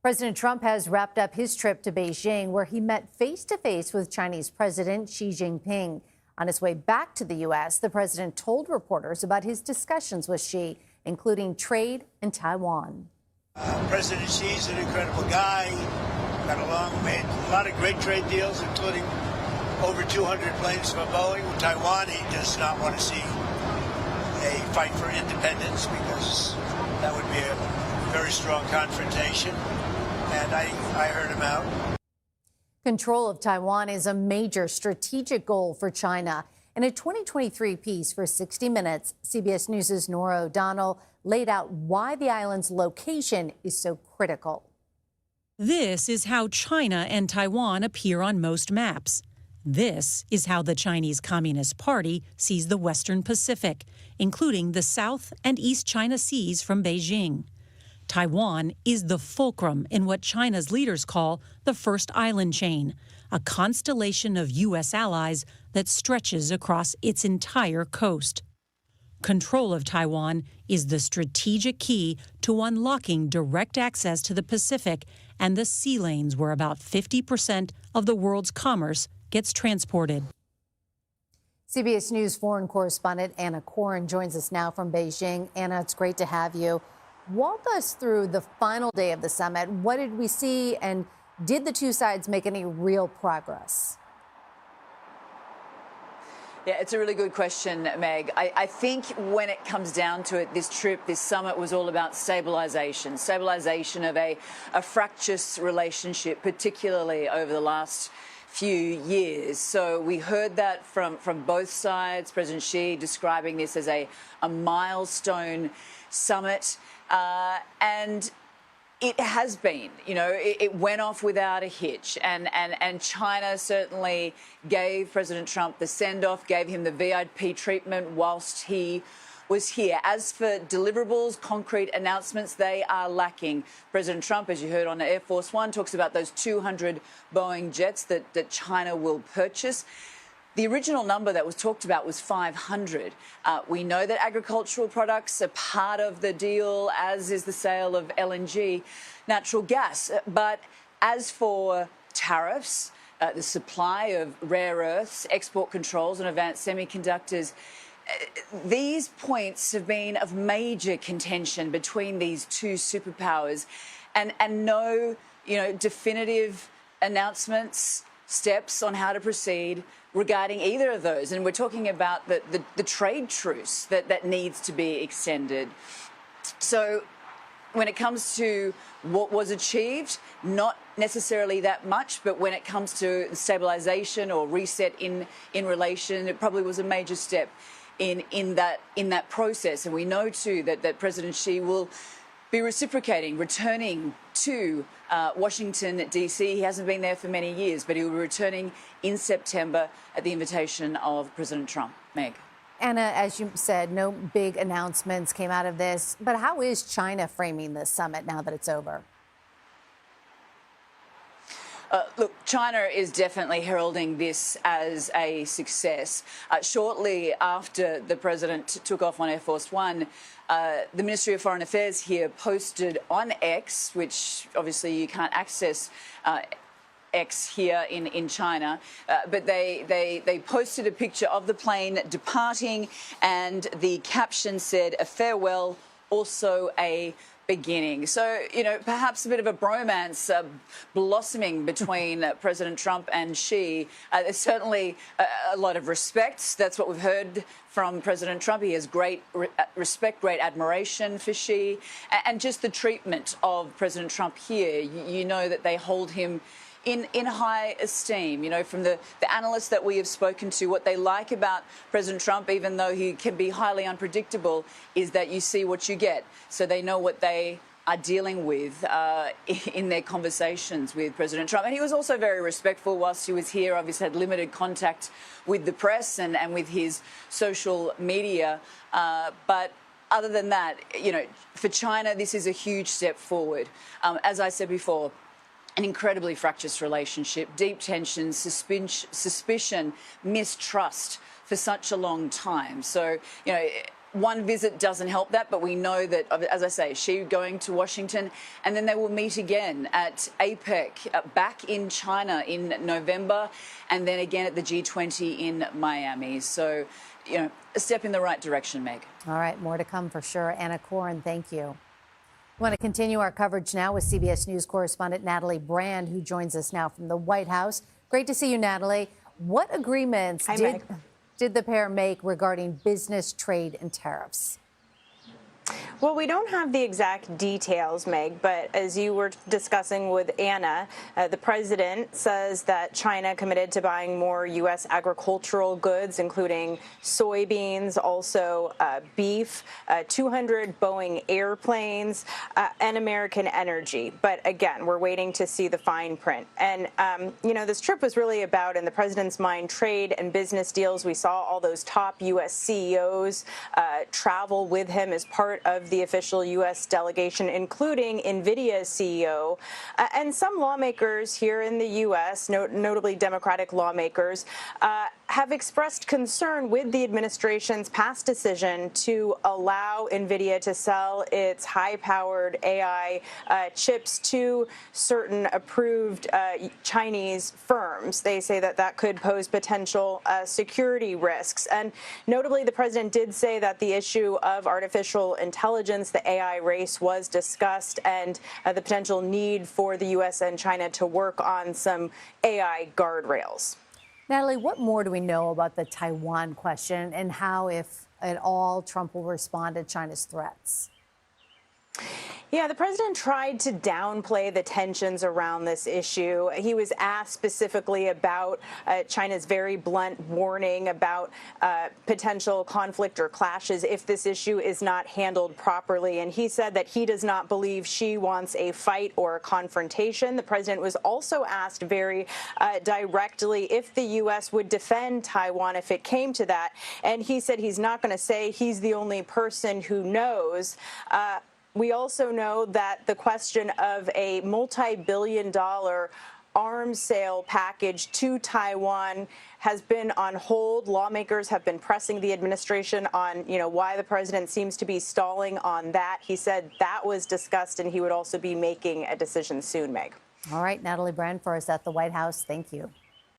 President Trump has wrapped up his trip to Beijing, where he met face-to-face with Chinese President Xi Jinping. On his way back to the U.S., the president told reporters about his discussions with Xi, including trade and Taiwan. President Xi's an incredible guy. Got along, made a lot of great trade deals, including over 200 planes for Boeing. Taiwan, he does not want to see a fight for independence because that would be a very strong confrontation. And I heard him out. Control of Taiwan is a major strategic goal for China. In a 2023 piece for 60 Minutes, CBS News' Nora O'Donnell laid out why the island's location is so critical. This is how China and Taiwan appear on most maps. This is how the Chinese Communist Party sees the Western Pacific, including the South and East China Seas from Beijing. Taiwan is the fulcrum in what China's leaders call the First Island Chain, a constellation of U.S. allies that stretches across its entire coast. Control of Taiwan is the strategic key to unlocking direct access to the Pacific and the sea lanes where about 50% of the world's commerce gets transported. CBS News foreign correspondent Anna Coren joins us now from Beijing. Anna, it's great to have you. Walk us through the final day of the summit. What did we see, and did the two sides make any real progress? Yeah, it's a really good question, Meg. I think when it comes down to it, this trip, this summit was all about stabilization of a fractious relationship, particularly over the last few years. So we heard that from both sides. President Xi describing this as a milestone summit. And it has been, it went off without a hitch. And China certainly gave President Trump the send-off, gave him the VIP treatment whilst he was here. As for deliverables, concrete announcements, they are lacking. President Trump, as you heard on Air Force One, talks about those 200 Boeing jets that China will purchase. The original number that was talked about was 500. We know that agricultural products are part of the deal, as is the sale of LNG, natural gas. But as for tariffs, the supply of rare earths, export controls and advanced semiconductors, these points have been of major contention between these two superpowers, and no, definitive announcements, steps on how to proceed regarding either of those. And we're talking about the trade truce that needs to be extended. So when it comes to what was achieved, not necessarily that much, but when it comes to stabilization or reset in relation, it probably was a major step in that process. And we know too that President Xi will be reciprocating, returning to Washington, D.C. He hasn't been there for many years, but he will be returning in September at the invitation of President Trump. Meg. Anna, as you said, no big announcements came out of this, but how is China framing this summit now that it's over? Look, China is definitely heralding this as a success. Shortly after the president took off on Air Force One, the Ministry of Foreign Affairs here posted on X, which obviously you can't access X here in China, but they posted a picture of the plane departing, and the caption said, "A farewell, also a beginning." So, perhaps a bit of a bromance blossoming between President Trump and Xi. There's certainly a lot of respect. That's what we've heard from President Trump. He has great respect, great admiration for Xi. And just the treatment of President Trump here, you know that they hold him in high esteem. From the analysts that we have spoken to, what they like about President Trump, even though he can be highly unpredictable, is that you see what you get. So they know what they are dealing with in their conversations with President Trump. And he was also very respectful whilst he was here. Obviously had limited contact with the press and with his social media. But other than that, for China, this is a huge step forward. As I said before, an incredibly fractious relationship, deep tension, suspicion, mistrust for such a long time. So, one visit doesn't help that, but we know that, as I say, Xi going to Washington, and then they will meet again at APEC back in China in November, and then again at the G20 in Miami. So, you know, a step in the right direction, Meg. All right, more to come for sure. Anna Coren, thank you. We want to continue our coverage now with CBS News correspondent Natalie Brand, who joins us now from the White House. Great to see you, Natalie. What agreements did the pair make regarding business, trade, and tariffs? Well, we don't have the exact details, Meg, but as you were discussing with Anna, the president says that China committed to buying more U.S. agricultural goods, including soybeans, also beef, 200 Boeing airplanes, and American energy. But again, we're waiting to see the fine print. And, you know, this trip was really about, in the president's mind, trade and business deals. We saw all those top U.S. CEOs travel with him as part of the official U.S. delegation, including NVIDIA's CEO, and some lawmakers here in the U.S., notably Democratic lawmakers, have expressed concern with the administration's past decision to allow NVIDIA to sell its high-powered AI chips to certain approved Chinese firms. They say that that could pose potential security risks. And notably, the president did say that the issue of artificial intelligence, the AI race, was discussed, and the potential need for the U.S. and China to work on some AI guardrails. Natalie, what more do we know about the Taiwan question and how, if at all, Trump will respond to China's threats? Yeah, the president tried to downplay the tensions around this issue. He was asked specifically about China's very blunt warning about potential conflict or clashes if this issue is not handled properly. And he said that he does not believe Xi wants a fight or a confrontation. The president was also asked very directly if the U.S. would defend Taiwan if it came to that. And he said he's not going to say he's the only person who knows. We also know that the question of a multi-billion-dollar arms sale package to Taiwan has been on hold. Lawmakers have been pressing the administration on, why the president seems to be stalling on that. He said that was discussed, and he would also be making a decision soon, Meg. All right, Natalie Brand for us at the White House. Thank you.